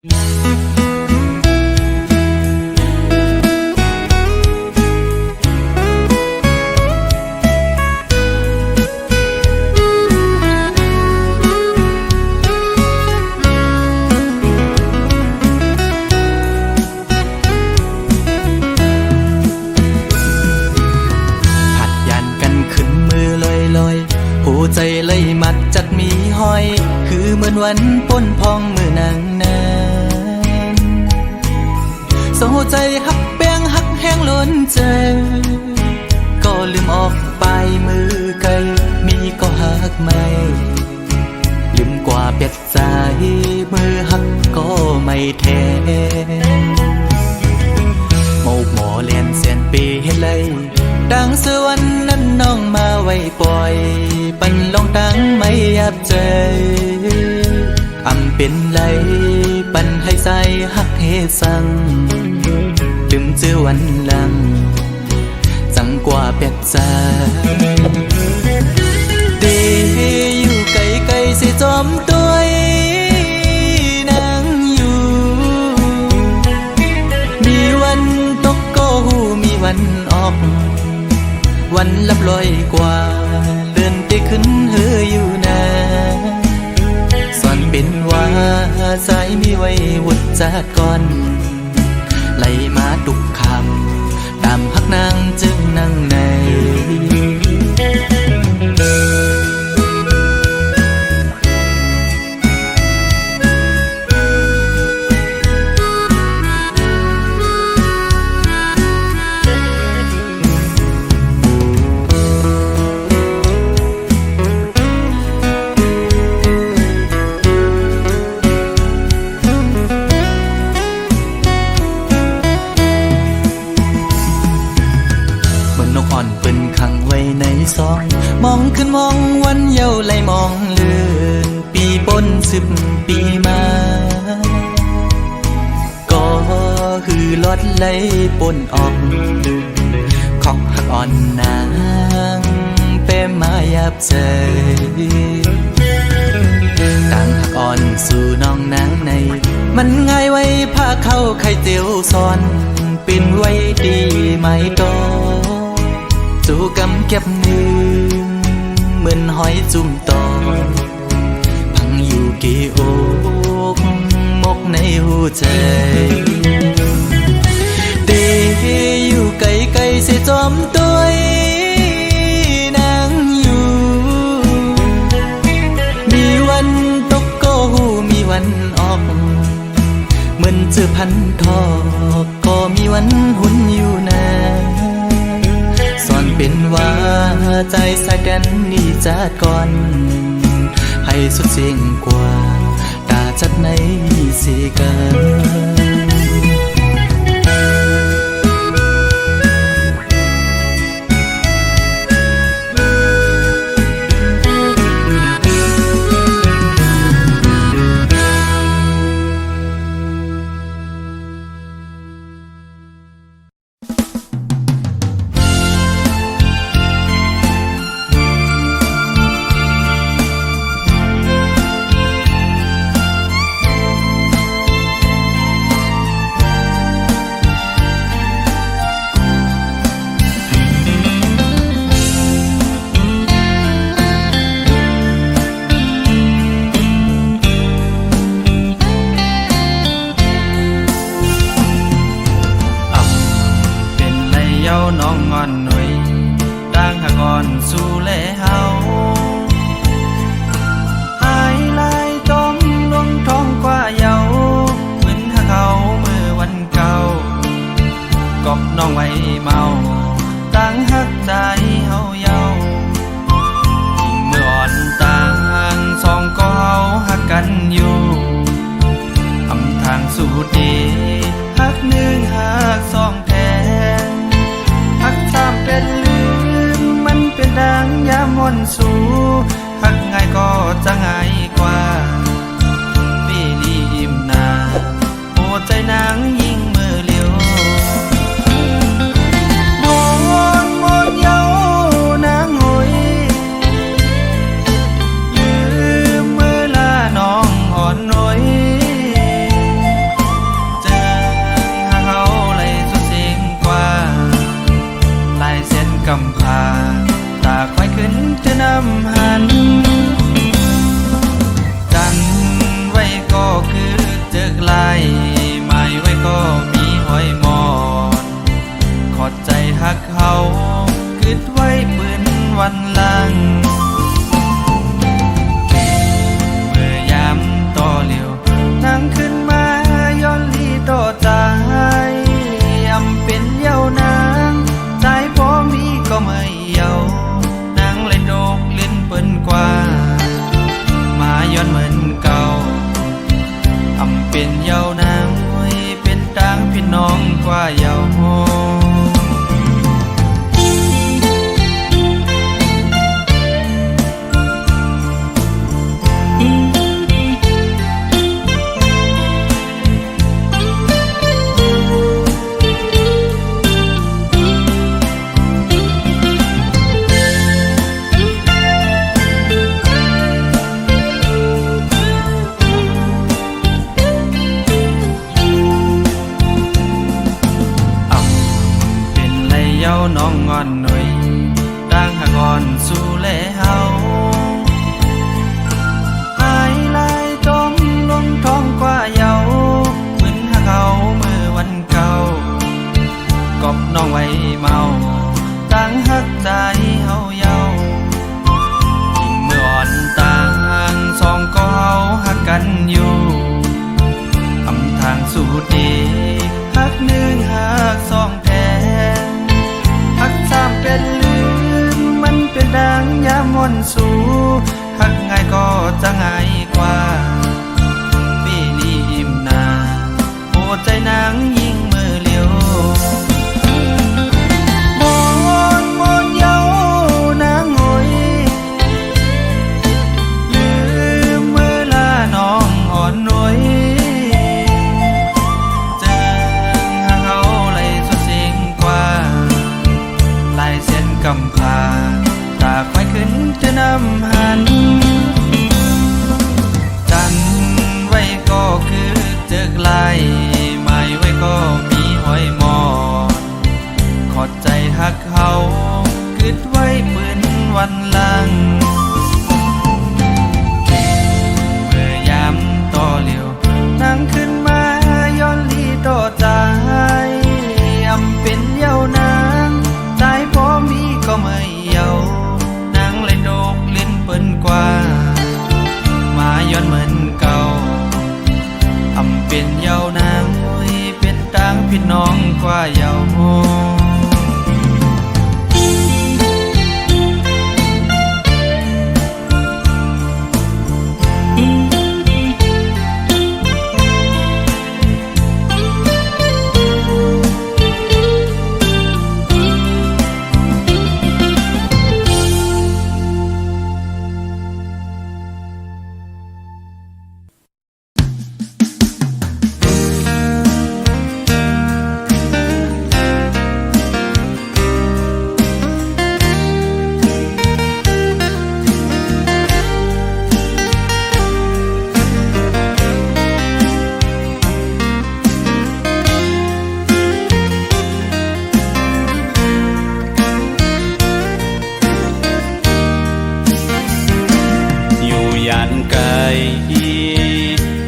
หัวใจเลยมัดจัดมีห้อยคือเหมือนวันป้นพองมือนางนานสหัวใจหักแป้งหักแห้งล้นใจก็ลืมออกไปมือไกลมีก็หักไม่ลืมกว่าเปียดใจมือหักก็ไม่แทนโมกหมอเลียนเสียนปีให้เลยดังสวรรค์นั้นน้องมาไว้ปล่อยปันลองตั้งไม่ยับใจอำเป็นไรปันให้ใจหักเฮสังลืมเจอวันหลังจังกว่าเปียกใจเดอยู่ไกลไกลสิจอมตัวนั่งอยู่มีวันตกก็หูมีวันออกวันลับลอยกว่าเลื่อนไปขึ้นเฮืออยู่นะสอนเป็นว่าใจมีไว้วุดจากก่อนไหลมาทุกคำตามหักนางจึงนั่งในมองขึ้นมองวันเยาว์ไหลมองเลื่อนปีปน10 ปีมาก็ฮือลอดไหลปนออกขอกหักอ่อนนางเป้มายับใจต่างหักอ่อนสู่น้องนางในมันง่ายไว้พาเข้าไข่เตียวซ้อนเป็นไว้ดีไหมตอจูกำเก็บมือเหมือนหอยจุ่มตอพังอยู่กี่อกมกในหัวใจเตอยู่ไกลไกลเสียจอมตัวนั่งอยู่มีวันตกก็หูมีวันออกเหมือนเจอพันทอกก็มีวันหุ่นอยู่นะสอนเป็นว่าใจสายกันนี่จัดก่อนให้สุดเสียงกว่าตาจัดในสีกันน้องงอนหน่อยต่างหักอ่อนสู่แลเฮาหายลายจมลวงท้องกว่าเยาเหมือนหักเขาเมื่อวันเก่ากอบน้องไว้เมาต่างหักใจเฮาเยายิ่งเมื่ออ่อนต่างสองก็เฮาหักกันอยู่ทำทางสู่ดีหักหนึ่งหักสองแทนหักสามเป็นลืมมันเป็นดังยามวนสู่หักง่ายก็จะง่ายกว่าปีนี้ยิ้มหน้าหัวใจนางยิ่งมือเลี้ยวมนมนเยานางหอยลืมเมื่อลาน้องอ่อนหน่อย กลายหมายไว้ก็มีห้อยมอนขอดใจหักเขาคิดไว้ปืนวันหลังเมื่อยามต่อเหลียวนั่งขึ้นมาย้อนลีต่อใจอำเป็นเย้านางใจพอมีก็ไม่เย้านางเลยโดกเล่นเปิ้นกว่ามาย้อนเหมือนเก่าอำเป็นเย้านางไว้เป็นต่างพี่น้องกว่าเย้าน้องงอนหน่อยดังหากอ่อนสู่แลเฮาหายลายจมลงท้องกว่าเยาเหมือนหากเขาเมื่อวันเก่ากอบน้องไว้เมาตั้งหักใจเฮาเยายิ่งเมื่ออ่อนต่างสองก็เฮาหักกันอยู่ทำทางสู่ดีหักหนึ่งหักสองแท้หักสามเป็นลืมมันเป็นดังยามวนสู่หักง่ายก็จะง่ายกว่าปีนี้อิ่มนาโอ้ใจนางยิ่งมือเลี้ยวมอนเย้านางหอยลืมเมื่อลาน้องอ่อนหน่วยเจอหากเขาเลยสุดสิ่งกว่าลายเส้นกำพาตาควายขึ้นจะนำหันจันไว้ก็คือเจอกลายหมายไว้ก็มีห้อยมอนขอดใจหักเขาคิดไว้ปืนวันหลังเมื่อยามต่อเหลียวนั่งขึ้นมาย้อนลีต่อใจอำเป็นเย้านางใจพอมีก็ไม่เย้านางเลยโดกเล่นเปิ้นกว่ามาย้อนเหมือนเก่าอำเป็นเย้านางโอ้ยเป็นต่างพี่น้องกว่าเย้า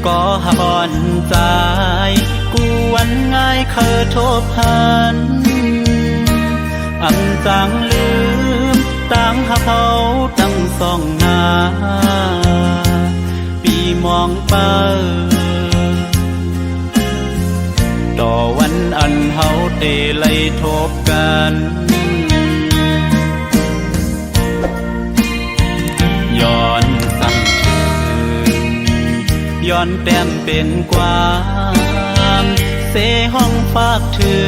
ก็หอนใจกูวันง่ายเคยทบหันอำจังลืมตั้งหาเขาตั้งสองหน้าปีมองเปิดต่อวันอันเฮาเตไล่ทบกันย้อนสั่งย้อนแต้มเป็นความเสห้องฝากถึ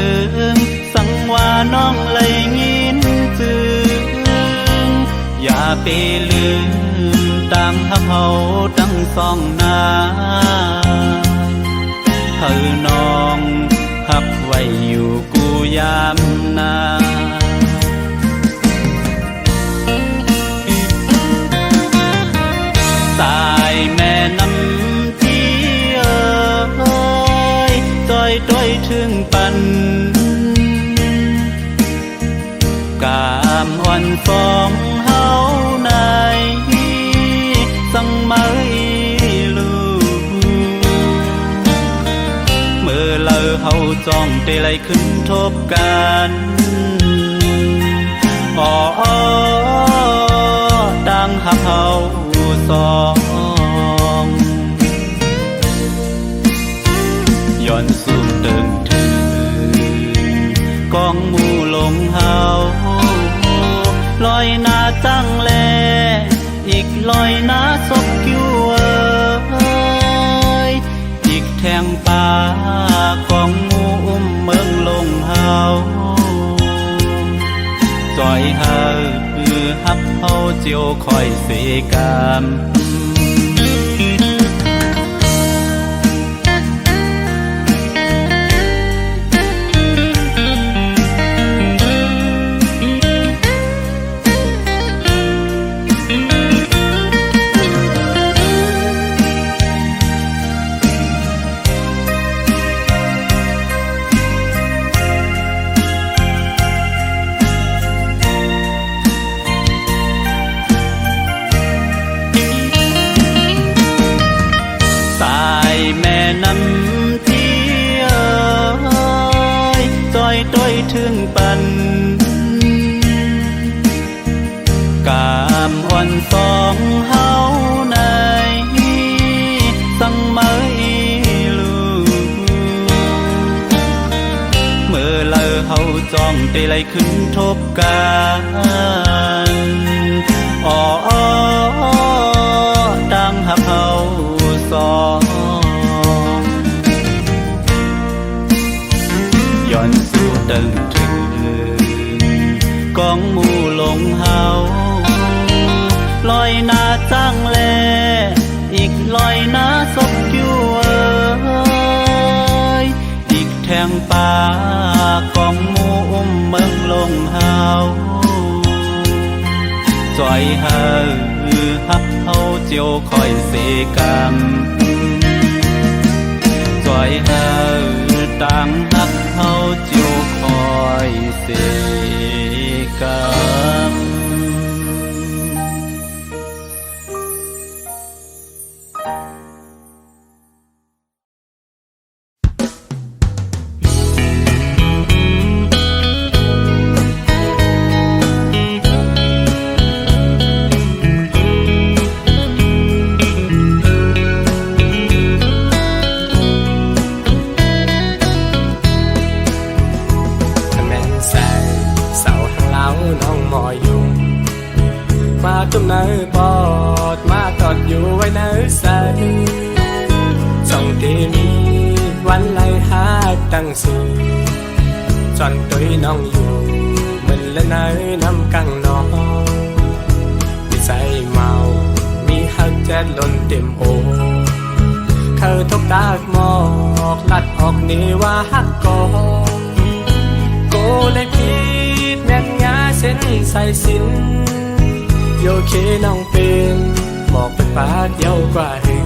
งสังว่าน้องเลยยินจึงอย่าไปลืมตั้งหักเขาตั้งสองหน้าเธอน้องหักไว้อยู่กูยามนาสายแม่น้ำที่ต้อยถึงปันกามอ่อนฟองเฮาในสังไม่ลู เลอเฮาจ้องเตไลขึ้นทบกันอ๋อดังหักเฮาสองย้อนสู่ตึงถึงกองหมู่ลงเฮาลอยหน้าจังแลอีกลอยหน้าศพกิ้วอีกแทงป่ากองหมู่อุ้มเมืองลงเฮาจอยเฮาฮับเฮาเจียวคอยเสกามถึงปันกามอ่อนสองเฮาในสังเมยลูเมื่อเลอเฮาจ้องเตไลขึ้นทบกันอ๋อดังหักเฮาสองย้อนสู่ตึงถึงกองหมู่ลงเฮาลอยหน้าจังแลอีกลอยหน้าศพกิ้วอีกแทงป่ากองหมู่อุ้มเมืองลงเฮาจอยเฮาฮับเฮาเจียวคอยเสกามจอยเฮาต่างฮักเฮาเจียวคอยเสกามจุ่มเนื้อปอดมาตอดอยู่ไว้เนื้อใสส่องที่มีวันไล่หาตั้งสูจอนตุยน้องอยู่มันละเนื้อน้ำกังนองมีใจเมามีหักแจ๊ดล้นเต็มโอเขาทบตากหมอกลัดออกนี่ว่าหักกอโกเลยพีดแม่นงาเส้นใส่สินโยเคน้องเป็นหมอกเป็นปากเยาวกว่าหือ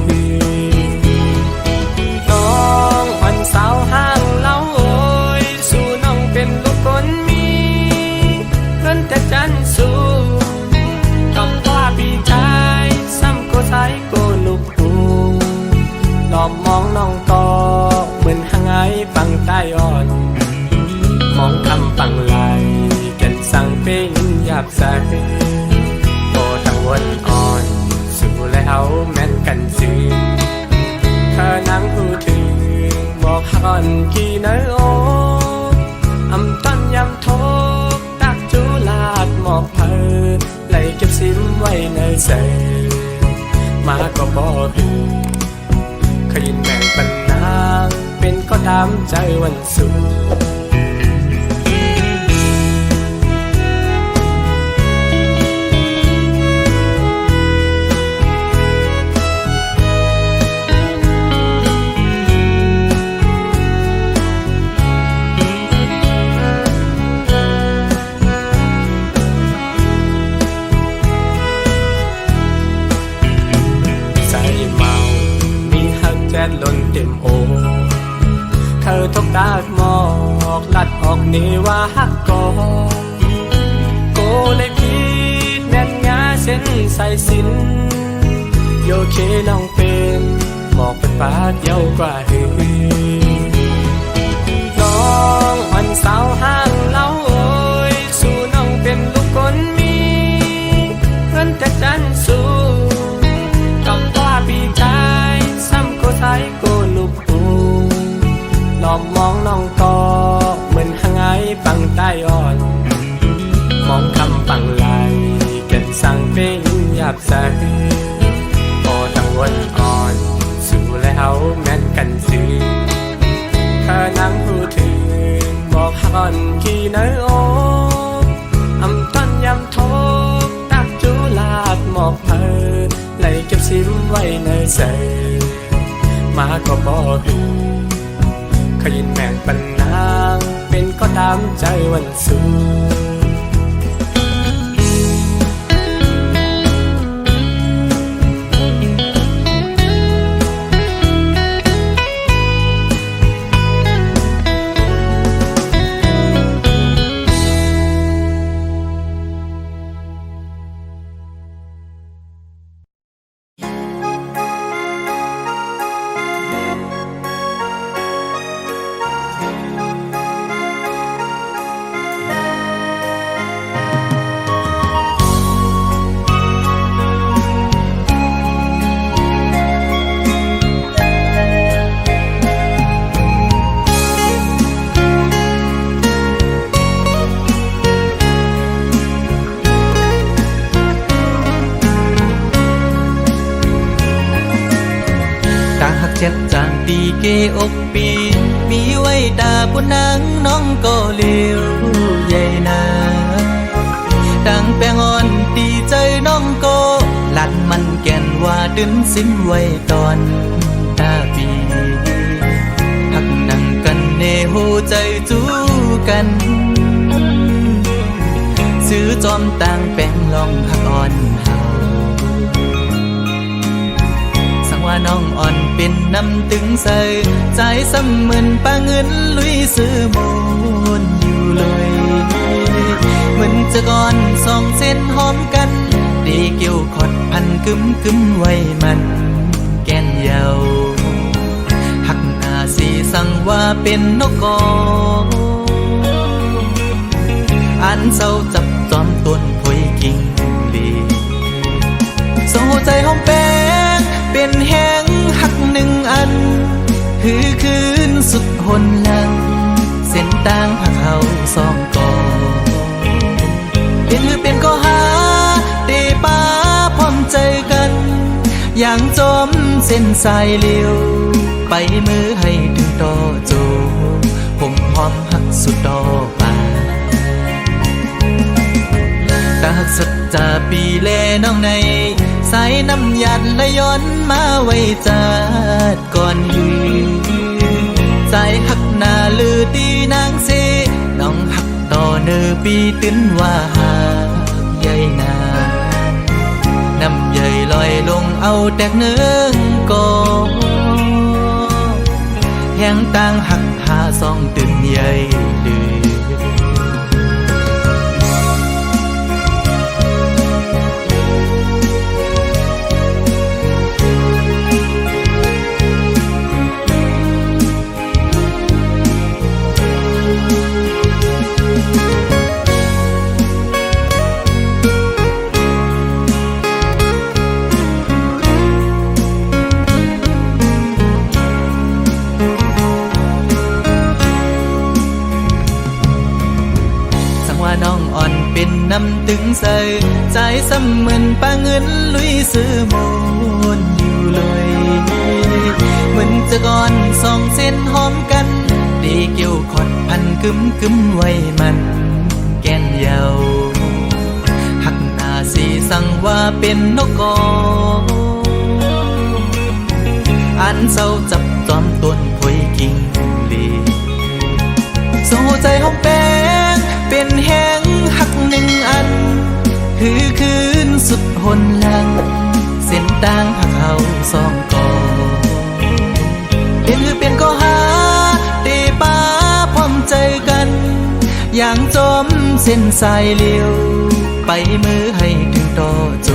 น้องวันสาวห้างเล่าโอยสู่น้องเป็นลูกคนมีเพื่อนแต่จันสู้กับว่าพี่ชายซ้ำก็ใส่ก็ลูกปูหลอบมองน้องต่อเหมือนหางไอปังใต้อ่อนมองคำปังไหลกันสั่งเป็นหยาบใสวันอ่อนสู่แล้วแม่นกันซื่อข้านั่งพูดถึงบอกหันกี่เนื้อโออำต้นยำทบตักจุลาดหมอกเพอไหลเก็บซิมไว้ในใจมาก็บอกขยินแม่งปันนางเป็นก็ตามใจวันสู่ล้นเต็มโอเขาทบตากหมอกลัดออกนี่ว่าหักกอโกเลยพีดแม่นงาเส้นใส่สินโยเคน้องเป็นหมอกเป็นปากเยาวกว่าหือ กใสพอทั้งวันอ่อนสู่แล้วแม่นกันสิข้านั่งพูดถึงบอกฮันขี้น้อยโออำต้นยำทบตักจูลาดหมอกเพอไหลเก็บซิมไว้ในใสมาก็บอกหือขยินแม่งปันนางเป็นก็ตามใจวันสูเจ็ดจางปีเกอกปีมีไว้ตาผู้นางน้องก็เลี้ยวใหญ่นาดังแปงอ่อนตีใจน้องก็ลัดมันแก่นว่าดึงสิ้นไว้ตอนตาปีหักนั่งกันเนหูใจจูกันซื้อจอมต่างแปงลองหักอ่อนว่าน้องอ่อนเป็นน้ำตึงใส่ใจซ้ำเหมือนป้าเงินลุยซื้อมูลอยู่เลยเหมือนจะก่อนสองเส้นหอมกันดีเกี่ยวขดพันกึมไว้มันแก่นเยาหักหน้าสีสั่งว่าเป็นนกกออันเศร้าจับจอมต้นพอยกิ่งลีโซ่ใจหอมแป้งเป็นแห้งหักหนึ่งอันคือคืนสุดหนหลังเส้นต่างหักเขาสองกอเป็นก็หาเตป้าพร้อมใจกันอย่างจมเส้นสายเลี้ยวไปมือให้ถึงต่อโจผมพร้อมหักสุดต่อป่าตาหักสุดจะปีแลน้องในสายน้ำหยัดและย้อนมาไว้จัดก่อนหือใจหักหน้าลือตีนางเสน้องหักต่อเนื้อปีตื้นว่าหาใหญ่นาน้ำใหญ่ลอยลงเอาแตกเนื้อกอแห้งต่างหักหาสองตื่นใหญ่ดื้อน้องอ่อนเป็นน้ำตึงใส่ใจซ้ำเหมือนป้าเงินลุยซื้อมูลอยู่เลยเหมือนจะก่อนสองเส้นหอมกันดีเกี่ยวขดพันกึมไว้มันแก่นเยาหักหน้าสีสั่งว่าเป็นนกกออันเศร้าจับจอมต้นพอยกิ่งลีโซ่ใจหอมแป้งเป็นแห้งหักหนึ่งอันคือคืนสุดหนหลังเส้นต่างหักเขาสองกอเป็นก็หาเตป้าพร้อมใจกันอย่างจมเส้นสายเลี้ยวไปมือให้ถึงต่อโจ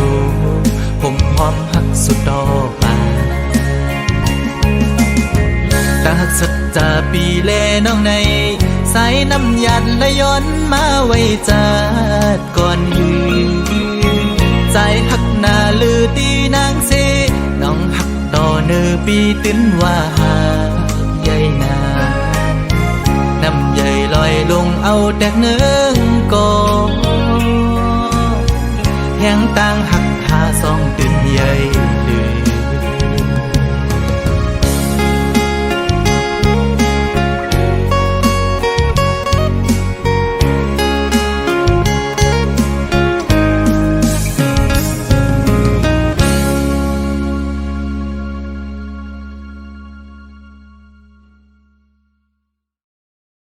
ผมพร้อมหักสุดต่อป่าตาหักสัจจาปีแลน้องในสายน้ำหยัดและย้อนมาไว้จัดก่อนหือใจหักหน้าลือตีนางเสน้องหักต่อเนื้อปีตื้นว่าหาใหญ่นาน้ำใหญ่ลอยลงเอาแตกเนื้อกอแห้งต่างหักหาสอง ขึ้นใหญ่